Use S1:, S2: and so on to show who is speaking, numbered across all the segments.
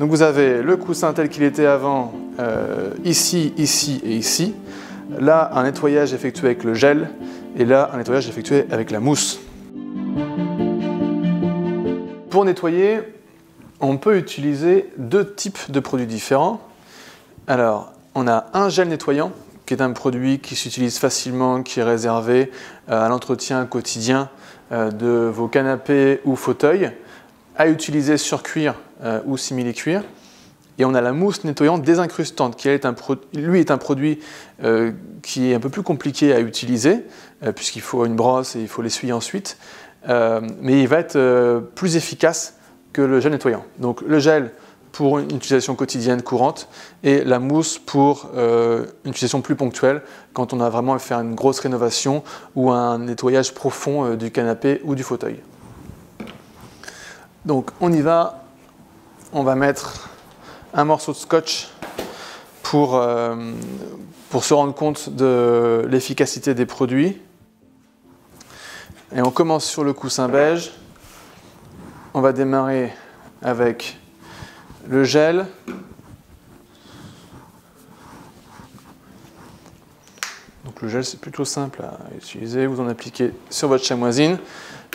S1: Donc vous avez le coussin tel qu'il était avant, ici, ici et ici. Là, un nettoyage effectué avec le gel, et là, un nettoyage effectué avec la mousse. Pour nettoyer, on peut utiliser deux types de produits différents. Alors, on a un gel nettoyant, qui est un produit qui s'utilise facilement, qui est réservé à l'entretien quotidien de vos canapés ou fauteuils, à utiliser sur cuir ou simili-cuir. Et on a la mousse nettoyante désincrustante, qui est un produit qui est un peu plus compliqué à utiliser, puisqu'il faut une brosse et il faut l'essuyer ensuite, mais il va être plus efficace que le gel nettoyant. Donc le gel pour une utilisation quotidienne courante et la mousse pour une utilisation plus ponctuelle, quand on a vraiment à faire une grosse rénovation ou un nettoyage profond du canapé ou du fauteuil. Donc on y va, on va mettre un morceau de scotch pour se rendre compte de l'efficacité des produits. Et on commence sur le coussin beige. On va démarrer avec le gel. Donc le gel, c'est plutôt simple à utiliser. Vous en appliquez sur votre chamoisine.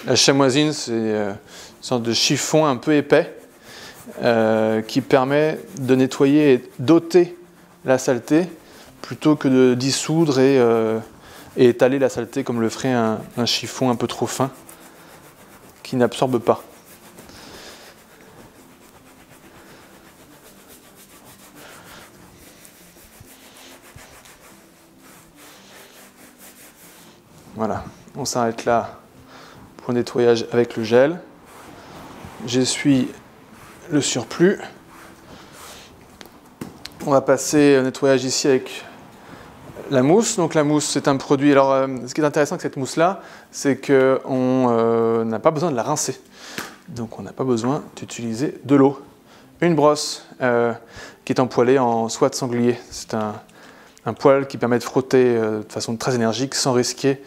S1: La chamoisine, c'est une sorte de chiffon un peu épais qui permet de nettoyer et d'ôter la saleté plutôt que de dissoudre et étaler la saleté comme le ferait un chiffon un peu trop fin qui n'absorbe pas. Voilà, on s'arrête là pour le nettoyage avec le gel. J'essuie le surplus. On va passer au nettoyage ici avec la mousse. Donc la mousse, c'est un produit. Alors, ce qui est intéressant avec cette mousse-là, c'est qu'on n'a pas besoin de la rincer. Donc on n'a pas besoin d'utiliser de l'eau. Une brosse qui est empoilée en soie de sanglier. C'est un poil qui permet de frotter de façon très énergique sans risquer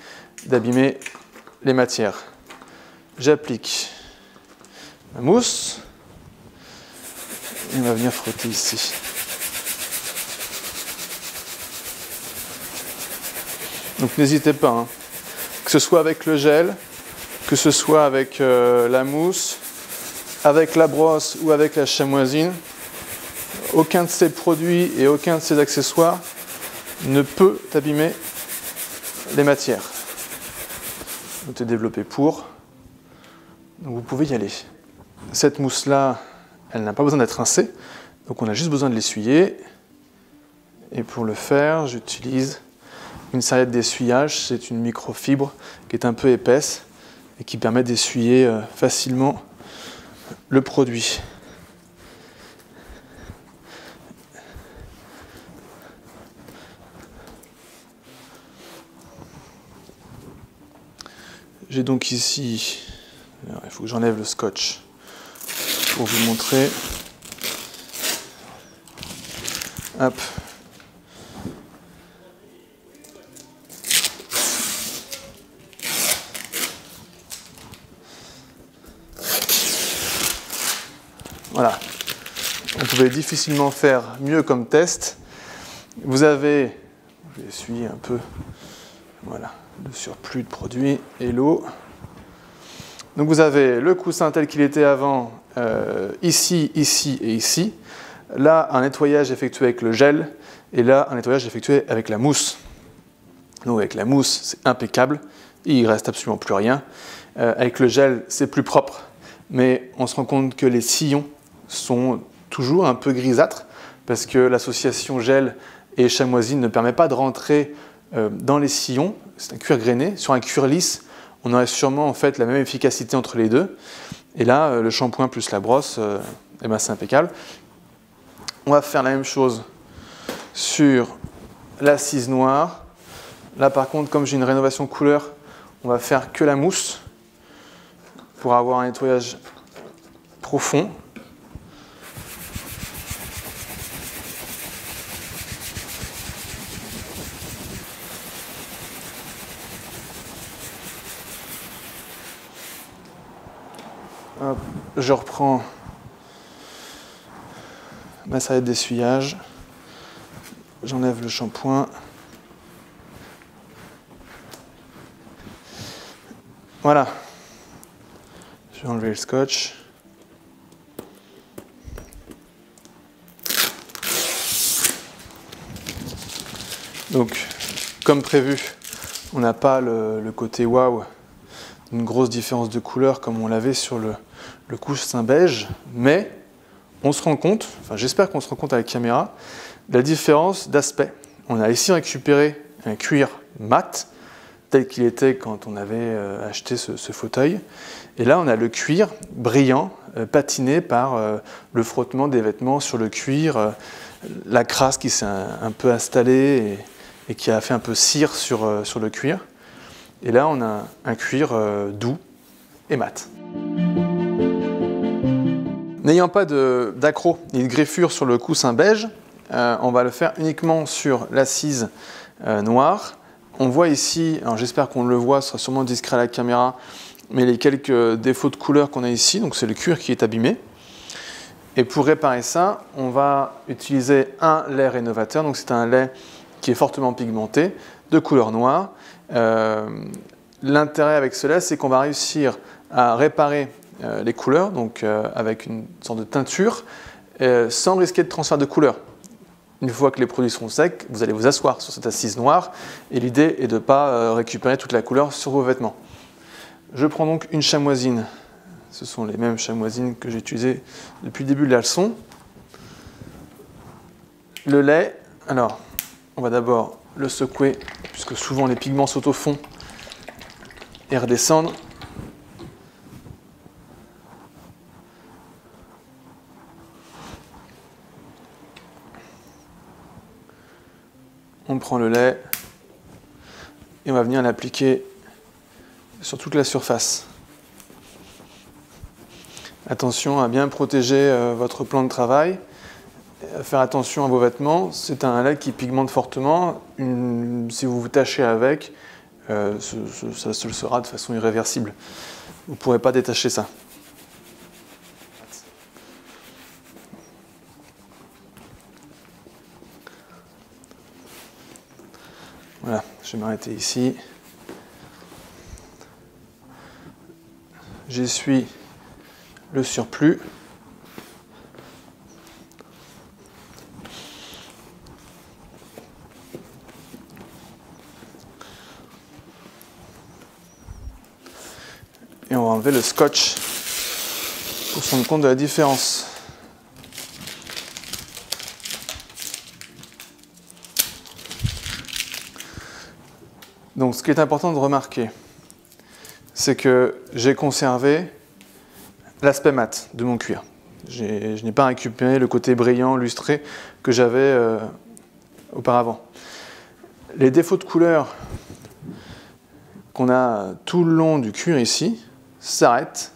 S1: d'abîmer les matières. J'applique la mousse. Et on va venir frotter ici. Donc n'hésitez pas, hein, que ce soit avec le gel, que ce soit avec la mousse, avec la brosse ou avec la chamoisine, aucun de ces produits et aucun de ces accessoires ne peut abîmer les matières. Tout est développé pour, donc vous pouvez y aller. Cette mousse-là, elle n'a pas besoin d'être rincée, donc on a juste besoin de l'essuyer. Et pour le faire, j'utilise une serviette d'essuyage. C'est une microfibre qui est un peu épaisse et qui permet d'essuyer facilement le produit. J'ai donc ici, alors il faut que j'enlève le scotch pour vous montrer. Hop. Voilà. On pouvait difficilement faire mieux comme test. Vous avez, je vais essuyer un peu, voilà, le surplus de produit et l'eau. Donc vous avez le coussin tel qu'il était avant, ici, ici et ici. Là, un nettoyage effectué avec le gel, et là, un nettoyage effectué avec la mousse. Donc avec la mousse, c'est impeccable, il ne reste absolument plus rien. Avec le gel, c'est plus propre, mais on se rend compte que les sillons sont toujours un peu grisâtres, parce que l'association gel et chamoisine ne permet pas de rentrer dans les sillons. C'est un cuir grainé. Sur un cuir lisse, on aurait sûrement en fait la même efficacité entre les deux. Et là, le shampoing plus la brosse, eh ben, c'est impeccable. On va faire la même chose sur l'assise noire. Là, par contre, comme j'ai une rénovation couleur, on va faire que la mousse pour avoir un nettoyage profond. Hop, je reprends ma serviette d'essuyage. J'enlève le shampoing. Voilà. Je vais enlever le scotch. Donc, comme prévu, on n'a pas le côté waouh, une grosse différence de couleur comme on l'avait sur le coussin beige, mais on se rend compte, enfin j'espère qu'on se rend compte à la caméra, de la différence d'aspect. On a ici récupéré un cuir mat, tel qu'il était quand on avait acheté ce fauteuil, et là on a le cuir brillant, patiné par le frottement des vêtements sur le cuir, la crasse qui s'est un peu installée et qui a fait un peu cire sur le cuir. Et là, on a un cuir doux et mat. N'ayant pas d'accroc ni de griffure sur le coussin beige, on va le faire uniquement sur l'assise noire. On voit ici, alors j'espère qu'on le voit, ce sera sûrement discret à la caméra, mais les quelques défauts de couleur qu'on a ici, donc c'est le cuir qui est abîmé. Et pour réparer ça, on va utiliser un lait rénovateur, donc c'est un lait qui est fortement pigmenté, de couleur noire. L'intérêt avec ce lait, c'est qu'on va réussir à réparer les couleurs, donc avec une sorte de teinture, sans risquer de transfert de couleur. Une fois que les produits seront secs, vous allez vous asseoir sur cette assise noire, et l'idée est de ne pas récupérer toute la couleur sur vos vêtements. Je prends donc une chamoisine, ce sont les mêmes chamoisines que j'ai utilisées depuis le début de la leçon. Le lait, alors on va d'abord le secouer, puisque souvent les pigments sautent au fond et redescendre. On prend le lait et on va venir l'appliquer sur toute la surface. Attention à bien protéger votre plan de travail. Faire attention à vos vêtements, c'est un lait qui pigmente fortement. Si vous vous tâchez avec, ça se le sera de façon irréversible. Vous ne pourrez pas détacher ça. Voilà, je vais m'arrêter ici. J'essuie le surplus. Et on va enlever le scotch pour se rendre compte de la différence. Donc ce qui est important de remarquer, c'est que j'ai conservé l'aspect mat de mon cuir. Je n'ai pas récupéré le côté brillant, lustré que j'avais auparavant. Les défauts de couleur qu'on a tout le long du cuir ici s'arrêtent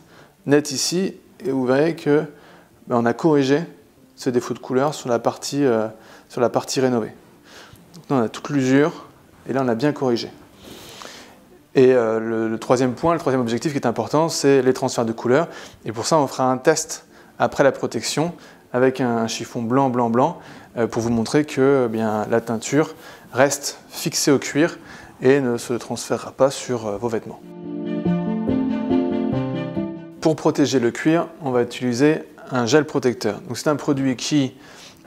S1: net ici, et vous verrez que on a corrigé ce défaut de couleur sur la partie rénovée. Donc là, on a toute l'usure et là on a bien corrigé. Et le troisième point, le troisième objectif qui est important, c'est les transferts de couleurs. Et pour ça, on fera un test après la protection avec un chiffon blanc, blanc, blanc, pour vous montrer que la teinture reste fixée au cuir et ne se transférera pas sur vos vêtements. Pour protéger le cuir, on va utiliser un gel protecteur. Donc c'est un produit qui,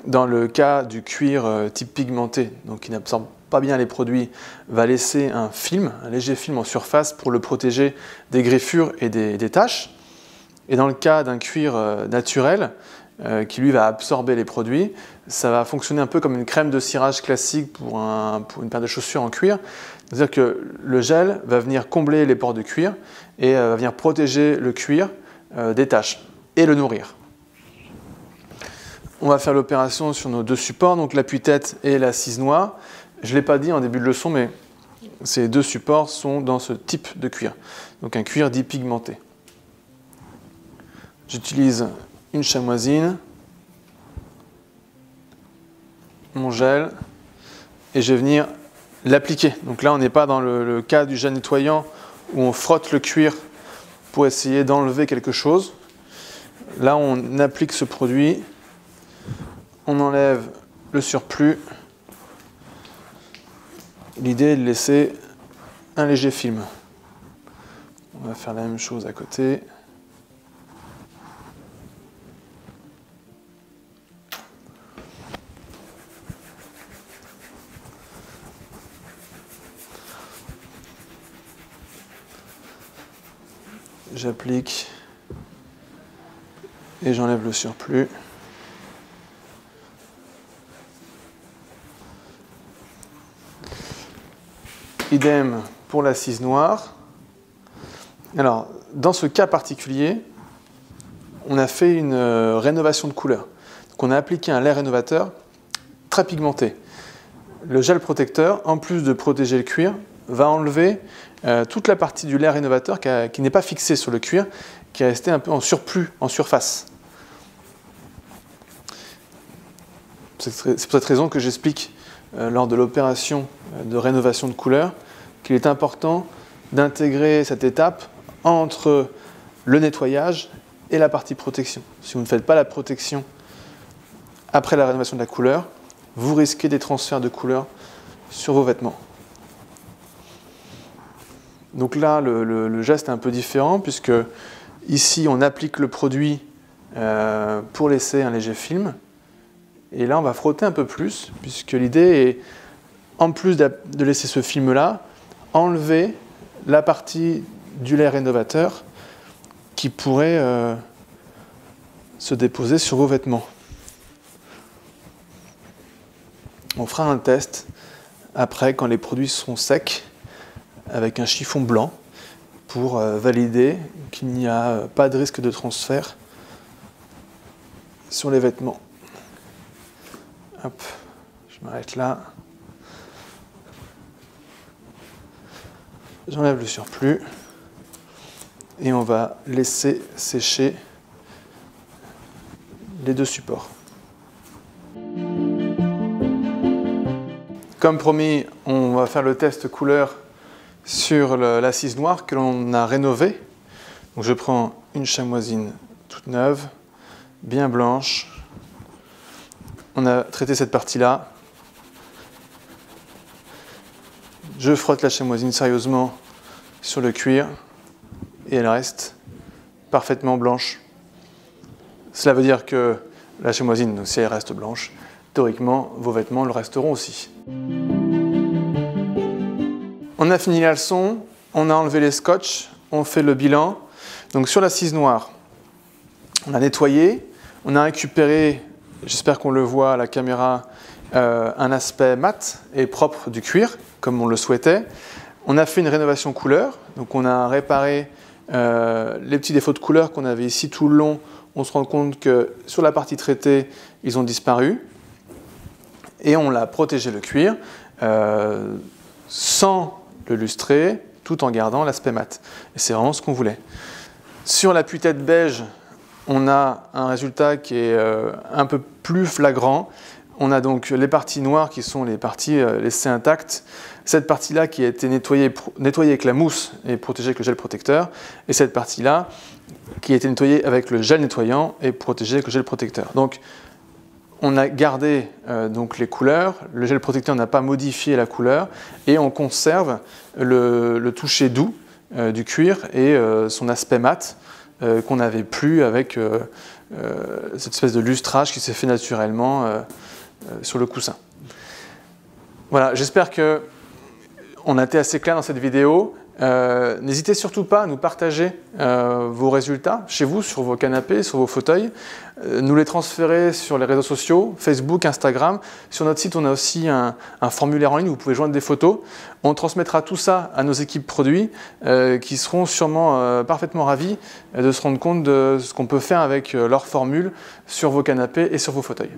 S1: dans le cas du cuir type pigmenté, donc qui n'absorbe pas bien les produits, va laisser un film, un léger film en surface pour le protéger des griffures et des taches. Et dans le cas d'un cuir naturel, qui lui va absorber les produits, ça va fonctionner un peu comme une crème de cirage classique pour une paire de chaussures en cuir. C'est-à-dire que le gel va venir combler les pores de cuir et va venir protéger le cuir des taches et le nourrir. On va faire l'opération sur nos deux supports, donc l'appui-tête et l'assise noire. Je ne l'ai pas dit en début de leçon, mais ces deux supports sont dans ce type de cuir, donc un cuir dit pigmenté. J'utilise une chamoisine, mon gel, et je vais venir l'appliquer. Donc là, on n'est pas dans le cas du gel nettoyant où on frotte le cuir pour essayer d'enlever quelque chose. Là, on applique ce produit on enlève le surplus. L'idée est de laisser un léger film. On va faire la même chose à côté. J'applique et j'enlève le surplus. Idem pour l'assise noire. Alors, dans ce cas particulier, on a fait une rénovation de couleur. Donc, on a appliqué un lait rénovateur très pigmenté. Le gel protecteur, en plus de protéger le cuir, va enlever toute la partie du lait rénovateur qui n'est pas fixée sur le cuir, qui est resté un peu en surplus, en surface. C'est pour cette raison que j'explique lors de l'opération de rénovation de couleur qu'il est important d'intégrer cette étape entre le nettoyage et la partie protection. Si vous ne faites pas la protection après la rénovation de la couleur, vous risquez des transferts de couleur sur vos vêtements. Donc là, le geste est un peu différent puisque ici, on applique le produit pour laisser un léger film. Et là, on va frotter un peu plus puisque l'idée est, en plus de laisser ce film-là, enlever la partie du lait rénovateur qui pourrait se déposer sur vos vêtements. On fera un test après quand les produits seront secs avec un chiffon blanc pour valider qu'il n'y a pas de risque de transfert sur les vêtements. Hop, je m'arrête là. J'enlève le surplus et on va laisser sécher les deux supports. Comme promis, on va faire le test couleur sur l'assise noire que l'on a rénovée. Donc je prends une chamoisine toute neuve, bien blanche. On a traité cette partie-là. Je frotte la chamoisine sérieusement sur le cuir et elle reste parfaitement blanche. Cela veut dire que la chamoisine, donc si elle reste blanche, théoriquement, vos vêtements le resteront aussi. On a fini la leçon, on a enlevé les scotch, on fait le bilan. Donc sur l'assise noire, on a nettoyé, on a récupéré, j'espère qu'on le voit à la caméra, un aspect mat et propre du cuir, comme on le souhaitait. On a fait une rénovation couleur, donc on a réparé les petits défauts de couleur qu'on avait ici tout le long. On se rend compte que sur la partie traitée, ils ont disparu. Et on a protégé le cuir sans le lustrer, tout en gardant l'aspect mat. Et c'est vraiment ce qu'on voulait. Sur l'appui-tête beige, on a un résultat qui est un peu plus flagrant. On a donc les parties noires qui sont les parties laissées intactes. Cette partie-là qui a été nettoyée avec la mousse et protégée avec le gel protecteur. Et cette partie-là qui a été nettoyée avec le gel nettoyant et protégée avec le gel protecteur. Donc, on a gardé donc les couleurs, le gel protecteur n'a pas modifié la couleur et on conserve le toucher doux du cuir et son aspect mat qu'on n'avait plus avec cette espèce de lustrage qui s'est fait naturellement sur le coussin. Voilà, j'espère qu'on a été assez clair dans cette vidéo. N'hésitez surtout pas à nous partager vos résultats chez vous, sur vos canapés, sur vos fauteuils. Nous les transférer sur les réseaux sociaux, Facebook, Instagram. Sur notre site, on a aussi un formulaire en ligne où vous pouvez joindre des photos. On transmettra tout ça à nos équipes produits qui seront sûrement parfaitement ravis de se rendre compte de ce qu'on peut faire avec leur formule sur vos canapés et sur vos fauteuils.